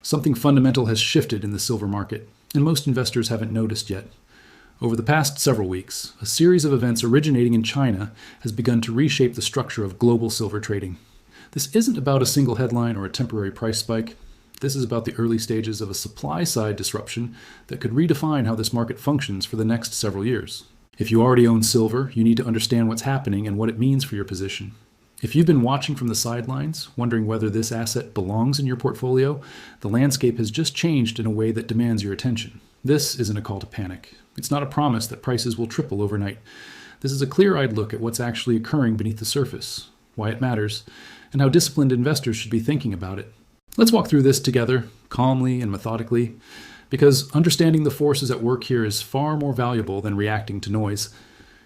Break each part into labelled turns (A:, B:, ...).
A: Something fundamental has shifted in the silver market, and most investors haven't noticed yet. Over the past several weeks, a series of events originating in China has begun to reshape the structure of global silver trading. This isn't about a single headline or a temporary price spike. This is about the early stages of a supply-side disruption that could redefine how this market functions for the next several years. If you already own silver, you need to understand what's happening and what it means for your position. If you've been watching from the sidelines, wondering whether this asset belongs in your portfolio, the landscape has just changed in a way that demands your attention. This isn't a call to panic. It's not a promise that prices will triple overnight. This is a clear-eyed look at what's actually occurring beneath the surface, why it matters, and how disciplined investors should be thinking about it. Let's walk through this together, calmly and methodically, because understanding the forces at work here is far more valuable than reacting to noise.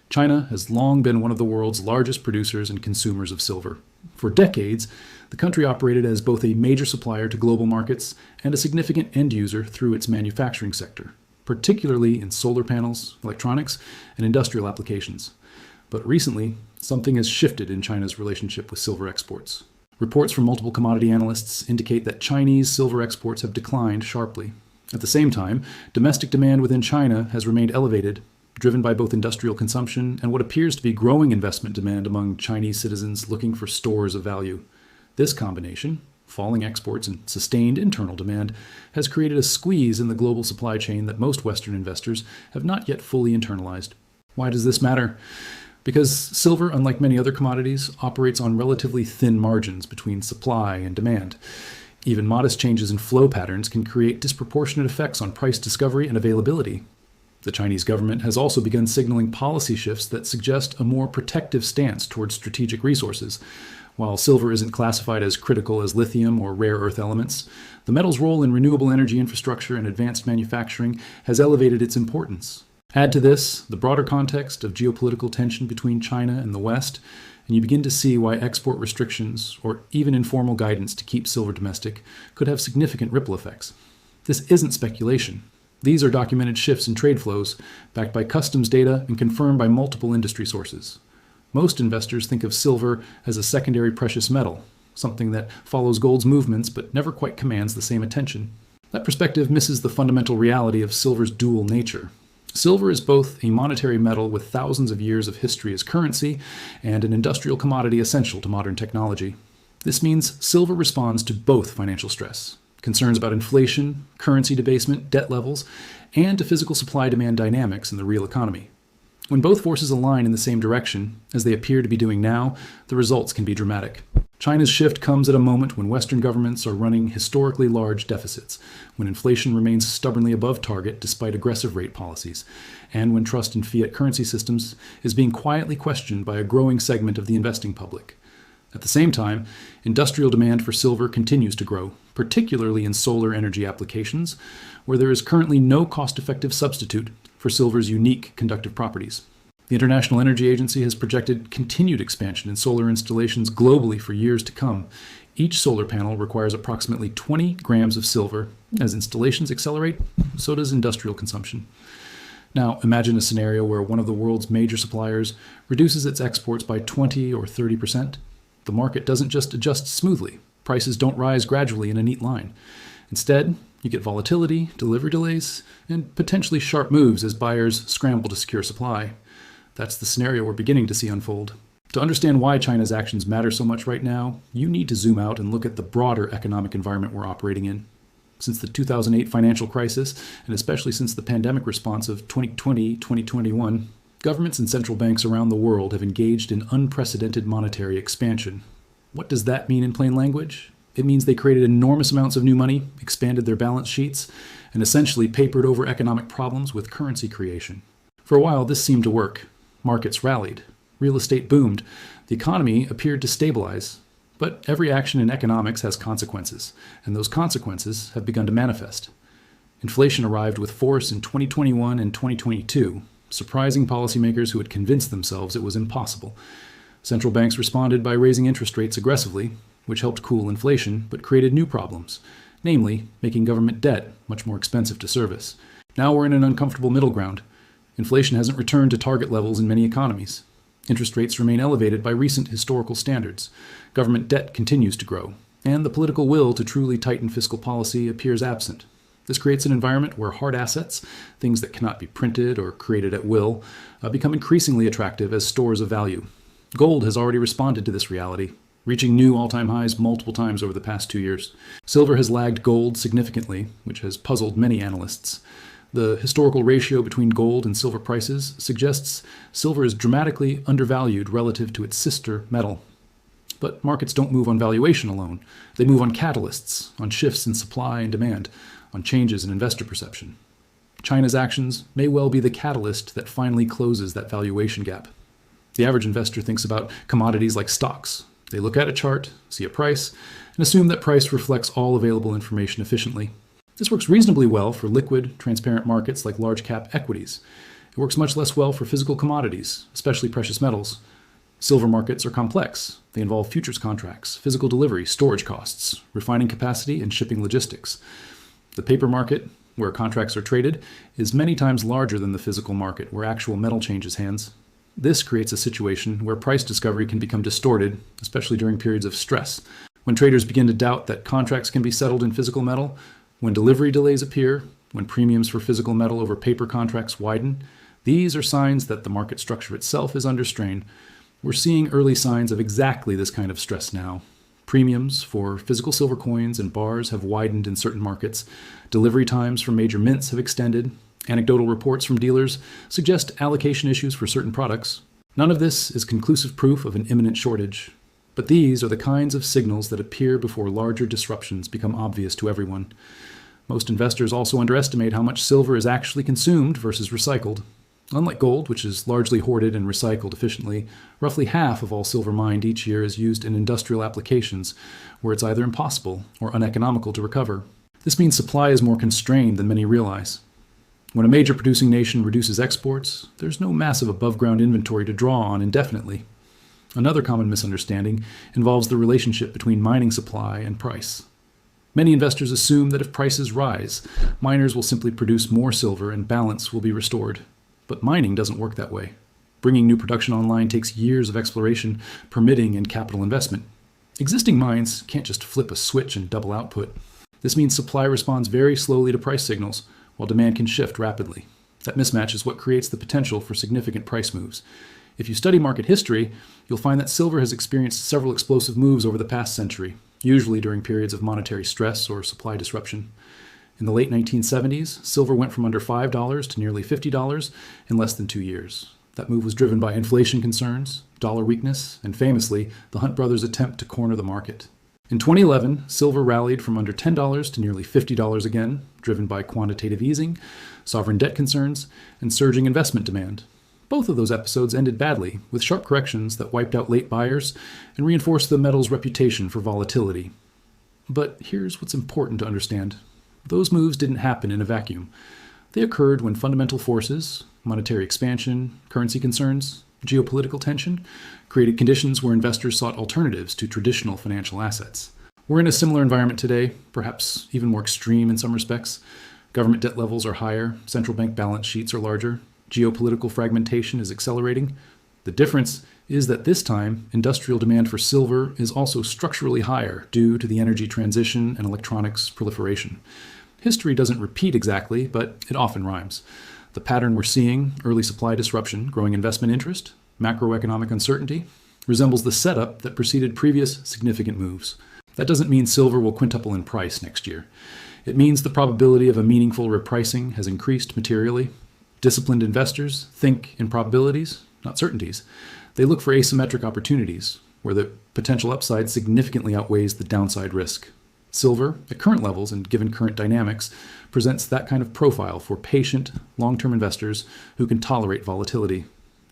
A: China has long been one of the world's largest producers and consumers of silver. For decades, the country operated as both a major supplier to global markets and a significant end user through its manufacturing sector, particularly in solar panels, electronics, and industrial applications. But recently, something has shifted in China's relationship with silver exports. Reports from multiple commodity analysts indicate that Chinese silver exports have declined sharply. At the same time, domestic demand within China has remained elevated, driven by both industrial consumption and what appears to be growing investment demand among Chinese citizens looking for stores of value. This combination, falling exports and sustained internal demand, has created a squeeze in the global supply chain that most Western investors have not yet fully internalized. Why does this matter? Because silver, unlike many other commodities, operates on relatively thin margins between supply and demand. Even modest changes in flow patterns can create disproportionate effects on price discovery and availability. The Chinese government has also begun signaling policy shifts that suggest a more protective stance towards strategic resources. While silver isn't classified as critical as lithium or rare earth elements, the metal's role in renewable energy infrastructure and advanced manufacturing has elevated its importance. Add to this the broader context of geopolitical tension between China and the West, and you begin to see why export restrictions, or even informal guidance to keep silver domestic, could have significant ripple effects. This isn't speculation. These are documented shifts in trade flows, backed by customs data and confirmed by multiple industry sources. Most investors think of silver as a secondary precious metal, something that follows gold's movements but never quite commands the same attention. That perspective misses the fundamental reality of silver's dual nature. Silver is both a monetary metal with thousands of years of history as currency and an industrial commodity essential to modern technology. This means silver responds to both financial stress, concerns about inflation, currency debasement, debt levels, and to physical supply-demand dynamics in the real economy. When both forces align in the same direction, as they appear to be doing now, the results can be dramatic. China's shift comes at a moment when Western governments are running historically large deficits, when inflation remains stubbornly above target despite aggressive rate policies, and when trust in fiat currency systems is being quietly questioned by a growing segment of the investing public. At the same time, industrial demand for silver continues to grow, particularly in solar energy applications, where there is currently no cost-effective substitute for silver's unique conductive properties. The International Energy Agency has projected continued expansion in solar installations globally for years to come. Each solar panel requires approximately 20 grams of silver. As installations accelerate, so does industrial consumption. Now, imagine a scenario where one of the world's major suppliers reduces its exports by 20 or 30%. The market doesn't just adjust smoothly. Prices don't rise gradually in a neat line. Instead, you get volatility, delivery delays, and potentially sharp moves as buyers scramble to secure supply. That's the scenario we're beginning to see unfold. To understand why China's actions matter so much right now, you need to zoom out and look at the broader economic environment we're operating in. Since the 2008 financial crisis, and especially since the pandemic response of 2020-2021, governments and central banks around the world have engaged in unprecedented monetary expansion. What does that mean in plain language? It means they created enormous amounts of new money, expanded their balance sheets, and essentially papered over economic problems with currency creation. For a while, this seemed to work. Markets rallied. Real estate boomed. The economy appeared to stabilize. But every action in economics has consequences, and those consequences have begun to manifest. Inflation arrived with force in 2021 and 2022, surprising policymakers who had convinced themselves it was impossible. Central banks responded by raising interest rates aggressively, which helped cool inflation, but created new problems, namely making government debt much more expensive to service. Now we're in an uncomfortable middle ground. Inflation hasn't returned to target levels in many economies. Interest rates remain elevated by recent historical standards. Government debt continues to grow. and the political will to truly tighten fiscal policy appears absent. This creates an environment where hard assets, things that cannot be printed or created at will, become increasingly attractive as stores of value. Gold has already responded to this reality, reaching new all-time highs multiple times over the past 2 years. Silver has lagged gold significantly, which has puzzled many analysts. The historical ratio between gold and silver prices suggests silver is dramatically undervalued relative to its sister metal. But markets don't move on valuation alone. They move on catalysts, on shifts in supply and demand, on changes in investor perception. China's actions may well be the catalyst that finally closes that valuation gap. The average investor thinks about commodities like stocks. They look at a chart, see a price, and assume that price reflects all available information efficiently. This works reasonably well for liquid, transparent markets like large-cap equities. It works much less well for physical commodities, especially precious metals. Silver markets are complex. They involve futures contracts, physical delivery, storage costs, refining capacity, and shipping logistics. The paper market, where contracts are traded, is many times larger than the physical market, where actual metal changes hands. This creates a situation where price discovery can become distorted, especially during periods of stress. When traders begin to doubt that contracts can be settled in physical metal, when delivery delays appear, when premiums for physical metal over paper contracts widen, these are signs that the market structure itself is under strain. We're seeing early signs of exactly this kind of stress now. Premiums for physical silver coins and bars have widened in certain markets. Delivery times for major mints have extended. Anecdotal reports from dealers suggest allocation issues for certain products. None of this is conclusive proof of an imminent shortage. But these are the kinds of signals that appear before larger disruptions become obvious to everyone. Most investors also underestimate how much silver is actually consumed versus recycled. Unlike gold, which is largely hoarded and recycled efficiently, roughly half of all silver mined each year is used in industrial applications where it's either impossible or uneconomical to recover. This means supply is more constrained than many realize. When a major producing nation reduces exports, there's no massive above-ground inventory to draw on indefinitely. Another common misunderstanding involves the relationship between mining supply and price. Many investors assume that if prices rise, miners will simply produce more silver and balance will be restored. But mining doesn't work that way. Bringing new production online takes years of exploration, permitting, and capital investment. Existing mines can't just flip a switch and double output. This means supply responds very slowly to price signals, while demand can shift rapidly. That mismatch is what creates the potential for significant price moves. If you study market history, you'll find that silver has experienced several explosive moves over the past century, usually during periods of monetary stress or supply disruption. In the late 1970s, silver went from under $5 to nearly $50 in less than 2 years. That move was driven by inflation concerns, dollar weakness, and famously, the Hunt brothers' attempt to corner the market. In 2011, silver rallied from under $10 to nearly $50 again, driven by quantitative easing, sovereign debt concerns, and surging investment demand. Both of those episodes ended badly, with sharp corrections that wiped out late buyers and reinforced the metal's reputation for volatility. But here's what's important to understand. Those moves didn't happen in a vacuum. They occurred when fundamental forces, monetary expansion, currency concerns, geopolitical tension, created conditions where investors sought alternatives to traditional financial assets. We're in a similar environment today, perhaps even more extreme in some respects. Government debt levels are higher, central bank balance sheets are larger, geopolitical fragmentation is accelerating. The difference is that this time, industrial demand for silver is also structurally higher due to the energy transition and electronics proliferation. History doesn't repeat exactly, but it often rhymes. The pattern we're seeing, early supply disruption, growing investment interest, macroeconomic uncertainty, resembles the setup that preceded previous significant moves. That doesn't mean silver will quintuple in price next year. It means the probability of a meaningful repricing has increased materially. Disciplined investors think in probabilities, not certainties. They look for asymmetric opportunities, where the potential upside significantly outweighs the downside risk. Silver, at current levels and given current dynamics, presents that kind of profile for patient, long-term investors who can tolerate volatility.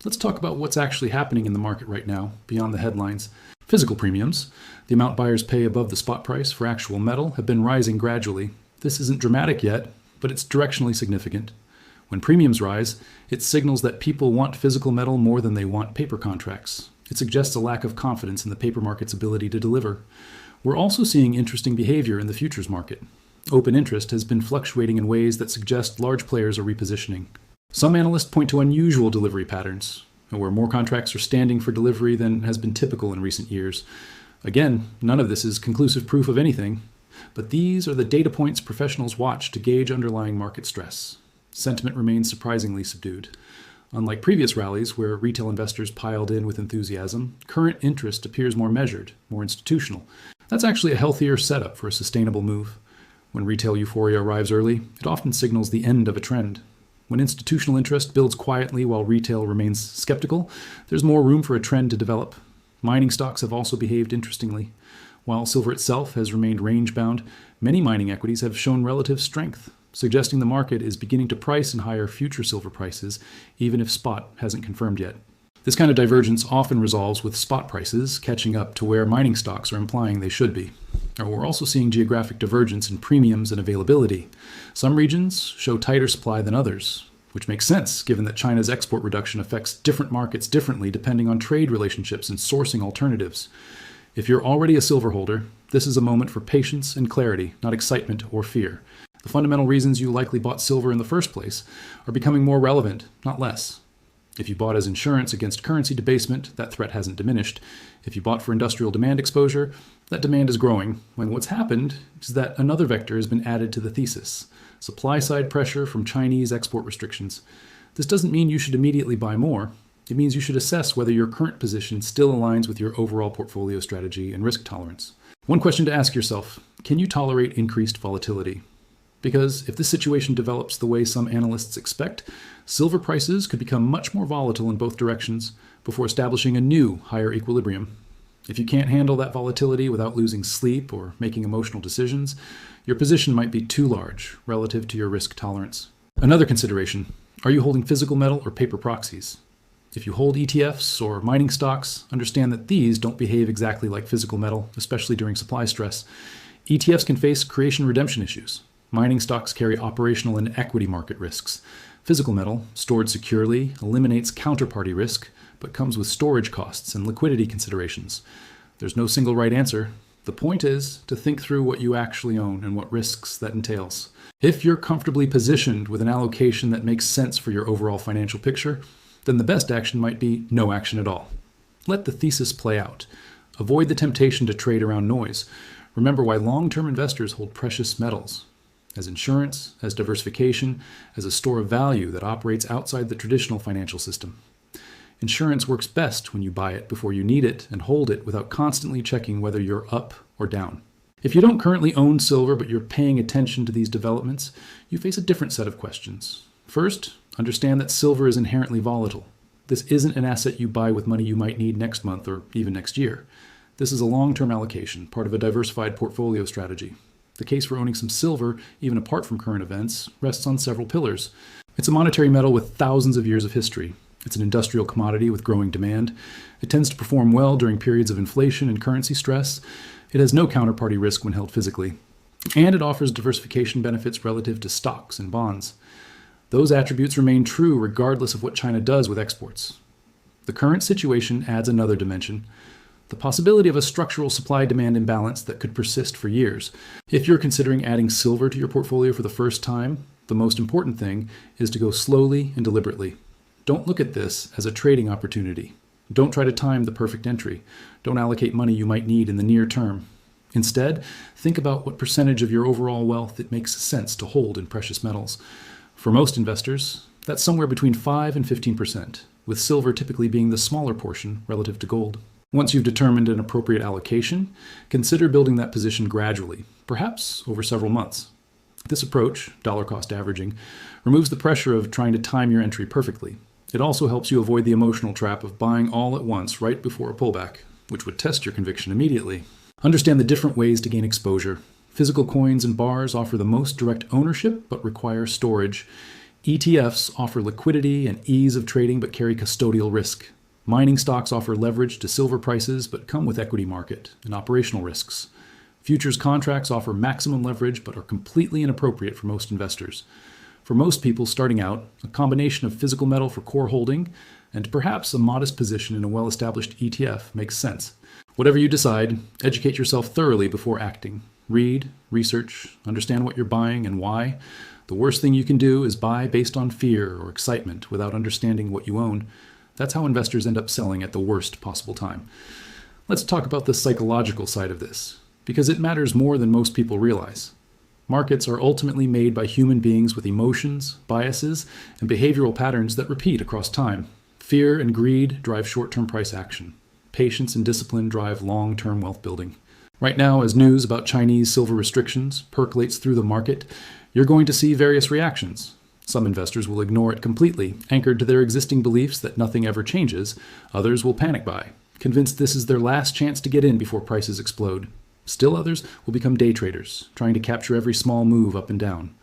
A: Let's talk about what's actually happening in the market right now, beyond the headlines. Physical premiums, the amount buyers pay above the spot price for actual metal, have been rising gradually. This isn't dramatic yet, but it's directionally significant. When premiums rise, it signals that people want physical metal more than they want paper contracts. It suggests a lack of confidence in the paper market's ability to deliver. We're also seeing interesting behavior in the futures market. Open interest has been fluctuating in ways that suggest large players are repositioning. Some analysts point to unusual delivery patterns, where more contracts are standing for delivery than has been typical in recent years. Again, none of this is conclusive proof of anything, but these are the data points professionals watch to gauge underlying market stress. Sentiment remains surprisingly subdued. Unlike previous rallies where retail investors piled in with enthusiasm, current interest appears more measured, more institutional. That's actually a healthier setup for a sustainable move. When retail euphoria arrives early, it often signals the end of a trend. When institutional interest builds quietly while retail remains skeptical, there's more room for a trend to develop. Mining stocks have also behaved interestingly. While silver itself has remained range-bound, many mining equities have shown relative strength, suggesting the market is beginning to price in higher future silver prices, even if spot hasn't confirmed yet. This kind of divergence often resolves with spot prices catching up to where mining stocks are implying they should be. We're also seeing geographic divergence in premiums and availability. Some regions show tighter supply than others, which makes sense given that China's export reduction affects different markets differently depending on trade relationships and sourcing alternatives. If you're already a silver holder, this is a moment for patience and clarity, not excitement or fear. The fundamental reasons you likely bought silver in the first place are becoming more relevant, not less. If you bought as insurance against currency debasement, that threat hasn't diminished. If you bought for industrial demand exposure, that demand is growing, when what's happened is that another vector has been added to the thesis: supply-side pressure from Chinese export restrictions. This doesn't mean you should immediately buy more. It means you should assess whether your current position still aligns with your overall portfolio strategy and risk tolerance. One question to ask yourself: can you tolerate increased volatility? Because if this situation develops the way some analysts expect, silver prices could become much more volatile in both directions before establishing a new, higher equilibrium. If you can't handle that volatility without losing sleep or making emotional decisions, your position might be too large relative to your risk tolerance. Another consideration: are you holding physical metal or paper proxies? If you hold ETFs or mining stocks, understand that these don't behave exactly like physical metal, especially during supply stress. ETFs can face creation-redemption issues. Mining stocks carry operational and equity market risks. Physical metal, stored securely, eliminates counterparty risk, but comes with storage costs and liquidity considerations. There's no single right answer. The point is to think through what you actually own and what risks that entails. If you're comfortably positioned with an allocation that makes sense for your overall financial picture, then the best action might be no action at all. Let the thesis play out. Avoid the temptation to trade around noise. Remember why long-term investors hold precious metals: as insurance, as diversification, as a store of value that operates outside the traditional financial system. Insurance works best when you buy it before you need it and hold it without constantly checking whether you're up or down. If you don't currently own silver but you're paying attention to these developments, you face a different set of questions. First, understand that silver is inherently volatile. This isn't an asset you buy with money you might need next month or even next year. This is a long-term allocation, part of a diversified portfolio strategy. The case for owning some silver, even apart from current events, rests on several pillars. It's a monetary metal with thousands of years of history. It's an industrial commodity with growing demand. It tends to perform well during periods of inflation and currency stress. It has no counterparty risk when held physically. And it offers diversification benefits relative to stocks and bonds. Those attributes remain true regardless of what China does with exports. The current situation adds another dimension: the possibility of a structural supply-demand imbalance that could persist for years. If you're considering adding silver to your portfolio for the first time, the most important thing is to go slowly and deliberately. Don't look at this as a trading opportunity. Don't try to time the perfect entry. Don't allocate money you might need in the near term. Instead, think about what percentage of your overall wealth it makes sense to hold in precious metals. For most investors, that's somewhere between 5 and 15%, with silver typically being the smaller portion relative to gold. Once you've determined an appropriate allocation, consider building that position gradually, perhaps over several months. This approach, dollar cost averaging, removes the pressure of trying to time your entry perfectly. It also helps you avoid the emotional trap of buying all at once right before a pullback, which would test your conviction immediately. Understand the different ways to gain exposure. Physical coins and bars offer the most direct ownership but require storage. ETFs offer liquidity and ease of trading but carry custodial risk. Mining stocks offer leverage to silver prices but come with equity market and operational risks. Futures contracts offer maximum leverage but are completely inappropriate for most investors. For most people starting out, a combination of physical metal for core holding and perhaps a modest position in a well-established ETF makes sense. Whatever you decide, educate yourself thoroughly before acting. Read, research, understand what you're buying and why. The worst thing you can do is buy based on fear or excitement without understanding what you own. That's how investors end up selling at the worst possible time. Let's talk about the psychological side of this, because it matters more than most people realize. Markets are ultimately made by human beings with emotions, biases, and behavioral patterns that repeat across time. Fear and greed drive short-term price action. Patience and discipline drive long-term wealth building. Right now, as news about Chinese silver restrictions percolates through the market, you're going to see various reactions. Some investors will ignore it completely, anchored to their existing beliefs that nothing ever changes. Others will panic buy, convinced this is their last chance to get in before prices explode. Still others will become day traders, trying to capture every small move up and down.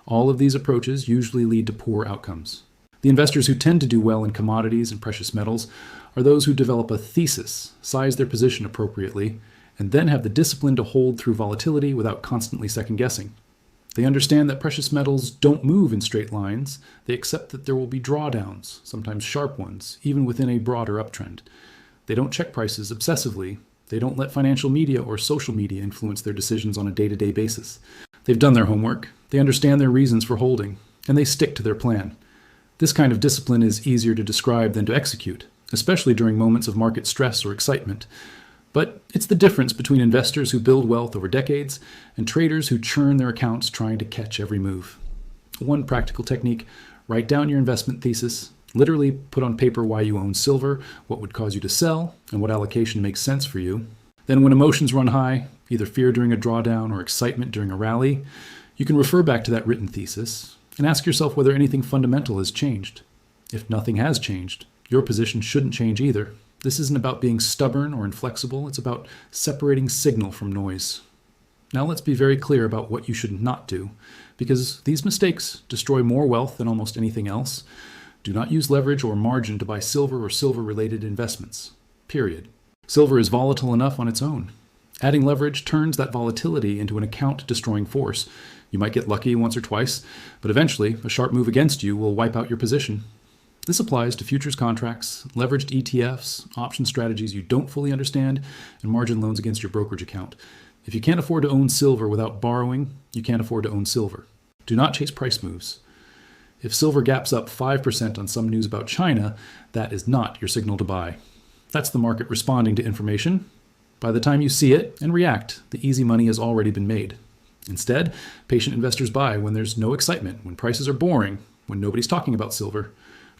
A: All of these approaches usually lead to poor outcomes. The investors who tend to do well in commodities and precious metals are those who develop a thesis, size their position appropriately, and then have the discipline to hold through volatility without constantly second-guessing. They understand that precious metals don't move in straight lines. They accept that there will be drawdowns, sometimes sharp ones, even within a broader uptrend. They don't check prices obsessively. They don't let financial media or social media influence their decisions on a day-to-day basis. They've done their homework, they understand their reasons for holding, and they stick to their plan. This kind of discipline is easier to describe than to execute, especially during moments of market stress or excitement. But it's the difference between investors who build wealth over decades and traders who churn their accounts trying to catch every move. One practical technique: write down your investment thesis. Literally put on paper why you own silver, what would cause you to sell, and what allocation makes sense for you. Then when emotions run high, either fear during a drawdown or excitement during a rally, you can refer back to that written thesis and ask yourself whether anything fundamental has changed. If nothing has changed, your position shouldn't change either. This isn't about being stubborn or inflexible, it's about separating signal from noise. Now let's be very clear about what you should not do, because these mistakes destroy more wealth than almost anything else. Do not use leverage or margin to buy silver or silver-related investments. Period. Silver is volatile enough on its own. Adding leverage turns that volatility into an account-destroying force. You might get lucky once or twice, but eventually a sharp move against you will wipe out your position. This applies to futures contracts, leveraged ETFs, option strategies you don't fully understand, and margin loans against your brokerage account. If you can't afford to own silver without borrowing, you can't afford to own silver. Do not chase price moves. If silver gaps up 5% on some news about China, that is not your signal to buy. That's the market responding to information. By the time you see it and react, the easy money has already been made. Instead, patient investors buy when there's no excitement, when prices are boring, when nobody's talking about silver.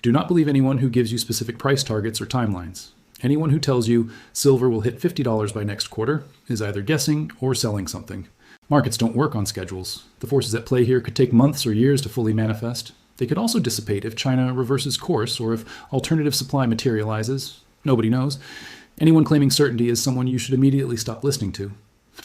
A: Do not believe anyone who gives you specific price targets or timelines. Anyone who tells you silver will hit $50 by next quarter is either guessing or selling something. Markets don't work on schedules. The forces at play here could take months or years to fully manifest. They could also dissipate if China reverses course or if alternative supply materializes. Nobody knows. Anyone claiming certainty is someone you should immediately stop listening to.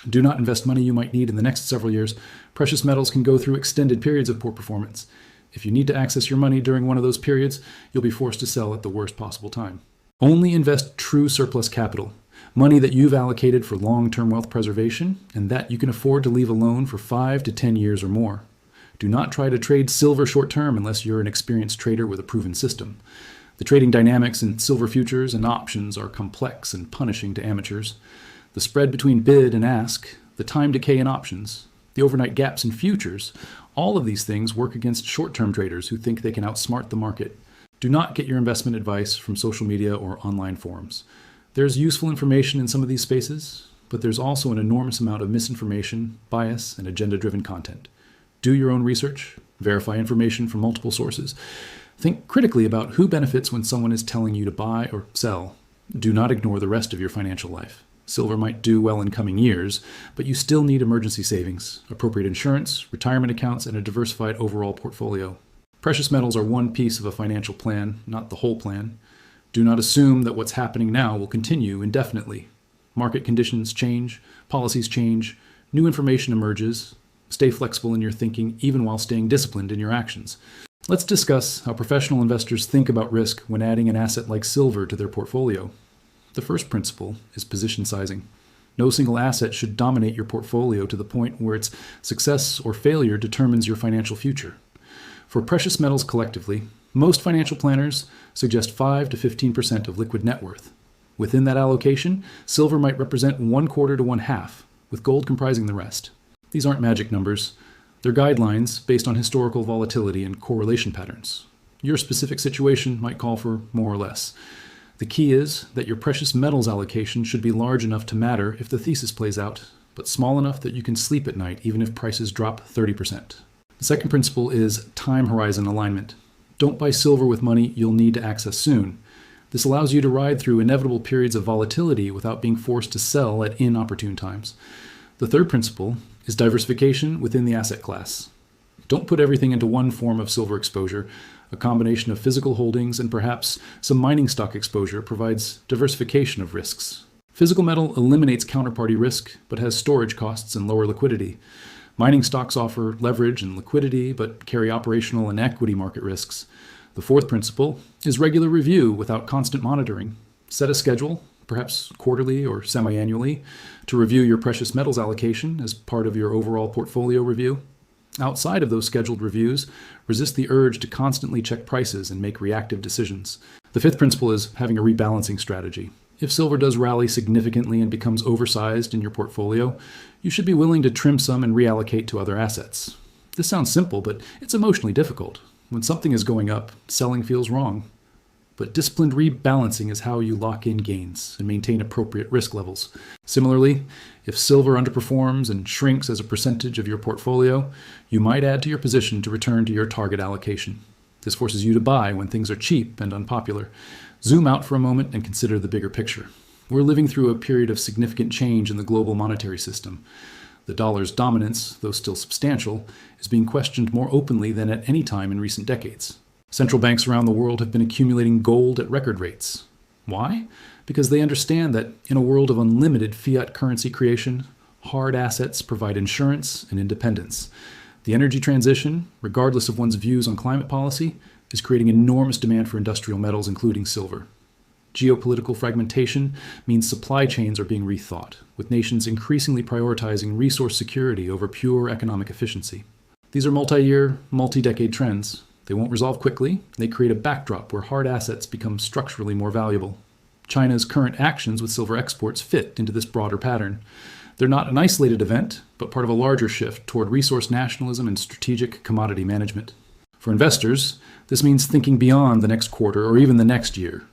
A: Do not invest money you might need in the next several years. Precious metals can go through extended periods of poor performance. If you need to access your money during one of those periods, you'll be forced to sell at the worst possible time. Only invest true surplus capital, money that you've allocated for long-term wealth preservation and that you can afford to leave alone for 5 to 10 years or more. Do not try to trade silver short-term unless you're an experienced trader with a proven system. The trading dynamics in silver futures and options are complex and punishing to amateurs. The spread between bid and ask, the time decay in options, the overnight gaps in futures, all of these things work against short-term traders who think they can outsmart the market. Do not get your investment advice from social media or online forums. There's useful information in some of these spaces, but there's also an enormous amount of misinformation, bias, and agenda-driven content. Do your own research, verify information from multiple sources. Think critically about who benefits when someone is telling you to buy or sell. Do not ignore the rest of your financial life. Silver might do well in coming years, but you still need emergency savings, appropriate insurance, retirement accounts, and a diversified overall portfolio. Precious metals are one piece of a financial plan, not the whole plan. Do not assume that what's happening now will continue indefinitely. Market conditions change, policies change, new information emerges. Stay flexible in your thinking, even while staying disciplined in your actions. Let's discuss how professional investors think about risk when adding an asset like silver to their portfolio. The first principle is position sizing. No single asset should dominate your portfolio to the point where its success or failure determines your financial future. For precious metals collectively, most financial planners suggest 5 to 15% of liquid net worth. Within that allocation, silver might represent 1/4 to 1/2, with gold comprising the rest. These aren't magic numbers. They're guidelines based on historical volatility and correlation patterns. Your specific situation might call for more or less. The key is that your precious metals allocation should be large enough to matter if the thesis plays out, but small enough that you can sleep at night even if prices drop 30%. The second principle is time horizon alignment. Don't buy silver with money you'll need to access soon. This allows you to ride through inevitable periods of volatility without being forced to sell at inopportune times. The third principle is diversification within the asset class. Don't put everything into one form of silver exposure. A combination of physical holdings and perhaps some mining stock exposure provides diversification of risks. Physical metal eliminates counterparty risk, but has storage costs and lower liquidity. Mining stocks offer leverage and liquidity, but carry operational and equity market risks. The fourth principle is regular review without constant monitoring. Set a schedule, perhaps quarterly or semi-annually, to review your precious metals allocation as part of your overall portfolio review. Outside of those scheduled reviews, resist the urge to constantly check prices and make reactive decisions. The fifth principle is having a rebalancing strategy. If silver does rally significantly and becomes oversized in your portfolio, you should be willing to trim some and reallocate to other assets. This sounds simple, but it's emotionally difficult. When something is going up, selling feels wrong. But disciplined rebalancing is how you lock in gains and maintain appropriate risk levels. Similarly, if silver underperforms and shrinks as a percentage of your portfolio, you might add to your position to return to your target allocation. This forces you to buy when things are cheap and unpopular. Zoom out for a moment and consider the bigger picture. We're living through a period of significant change in the global monetary system. The dollar's dominance, though still substantial, is being questioned more openly than at any time in recent decades. Central banks around the world have been accumulating gold at record rates. Why? Because they understand that in a world of unlimited fiat currency creation, hard assets provide insurance and independence. The energy transition, regardless of one's views on climate policy, is creating enormous demand for industrial metals, including silver. Geopolitical fragmentation means supply chains are being rethought, with nations increasingly prioritizing resource security over pure economic efficiency. These are multi-year, multi-decade trends. They won't resolve quickly, and they create a backdrop where hard assets become structurally more valuable. China's current actions with silver exports fit into this broader pattern. They're not an isolated event, but part of a larger shift toward resource nationalism and strategic commodity management. For investors, this means thinking beyond the next quarter or even the next year.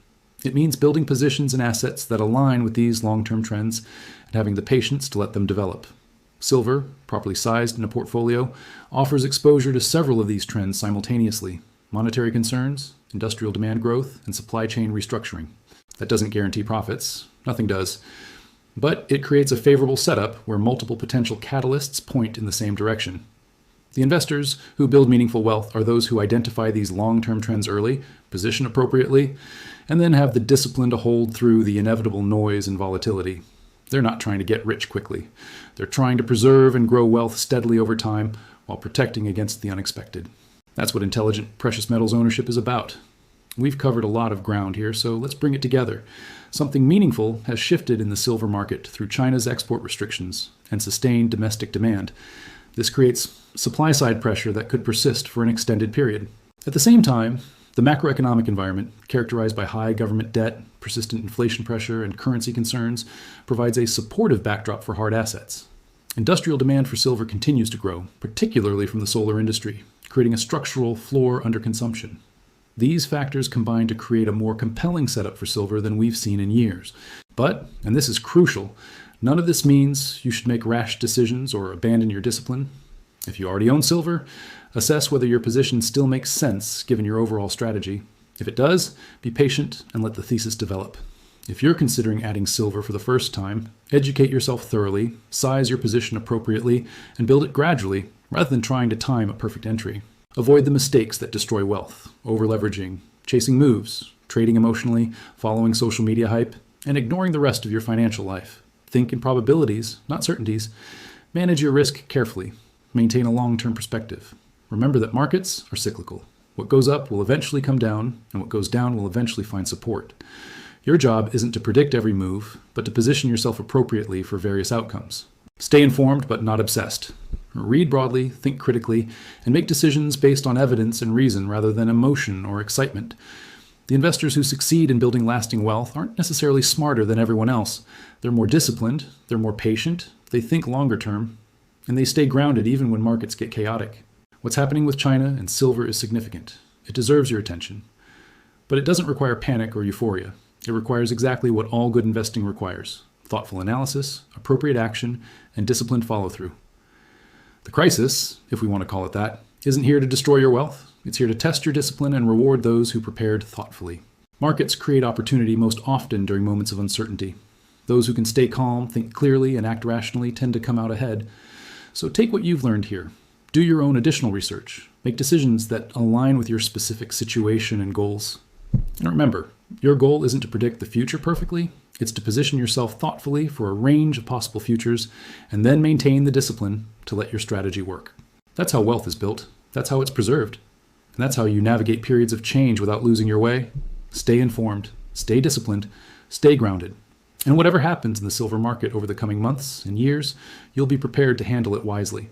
A: It means building positions and assets that align with these long-term trends and having the patience to let them develop. Silver, properly sized in a portfolio, offers exposure to several of these trends simultaneously: monetary concerns, industrial demand growth, and supply chain restructuring. That doesn't guarantee profits. Nothing does. But it creates a favorable setup where multiple potential catalysts point in the same direction. The investors who build meaningful wealth are those who identify these long-term trends early, position appropriately, and then have the discipline to hold through the inevitable noise and volatility. They're not trying to get rich quickly. They're trying to preserve and grow wealth steadily over time while protecting against the unexpected. That's what intelligent precious metals ownership is about. We've covered a lot of ground here, so let's bring it together. Something meaningful has shifted in the silver market through China's export restrictions and sustained domestic demand. This creates supply-side pressure that could persist for an extended period. At the same time, the macroeconomic environment, characterized by high government debt, persistent inflation pressure, and currency concerns, provides a supportive backdrop for hard assets. Industrial demand for silver continues to grow, particularly from the solar industry, creating a structural floor under consumption. These factors combine to create a more compelling setup for silver than we've seen in years. But, and this is crucial, none of this means you should make rash decisions or abandon your discipline. If you already own silver, assess whether your position still makes sense given your overall strategy. If it does, be patient and let the thesis develop. If you're considering adding silver for the first time, educate yourself thoroughly, size your position appropriately, and build it gradually rather than trying to time a perfect entry. Avoid the mistakes that destroy wealth: over-leveraging, chasing moves, trading emotionally, following social media hype, and ignoring the rest of your financial life. Think in probabilities, not certainties. Manage your risk carefully. Maintain a long-term perspective. Remember that markets are cyclical. What goes up will eventually come down, and what goes down will eventually find support. Your job isn't to predict every move, but to position yourself appropriately for various outcomes. Stay informed, but not obsessed. Read broadly, think critically, and make decisions based on evidence and reason rather than emotion or excitement. The investors who succeed in building lasting wealth aren't necessarily smarter than everyone else. They're more disciplined, they're more patient, they think longer term, and they stay grounded even when markets get chaotic. What's happening with China and silver is significant. It deserves your attention. But it doesn't require panic or euphoria. It requires exactly what all good investing requires: thoughtful analysis, appropriate action, and disciplined follow-through. The crisis, if we want to call it that, isn't here to destroy your wealth. It's here to test your discipline and reward those who prepared thoughtfully. Markets create opportunity most often during moments of uncertainty. Those who can stay calm, think clearly, and act rationally tend to come out ahead. So take what you've learned here. Do your own additional research. Make decisions that align with your specific situation and goals. And remember, your goal isn't to predict the future perfectly. It's to position yourself thoughtfully for a range of possible futures and then maintain the discipline to let your strategy work. That's how wealth is built. That's how it's preserved. And that's how you navigate periods of change without losing your way. Stay informed, stay disciplined, stay grounded. And whatever happens in the silver market over the coming months and years, you'll be prepared to handle it wisely.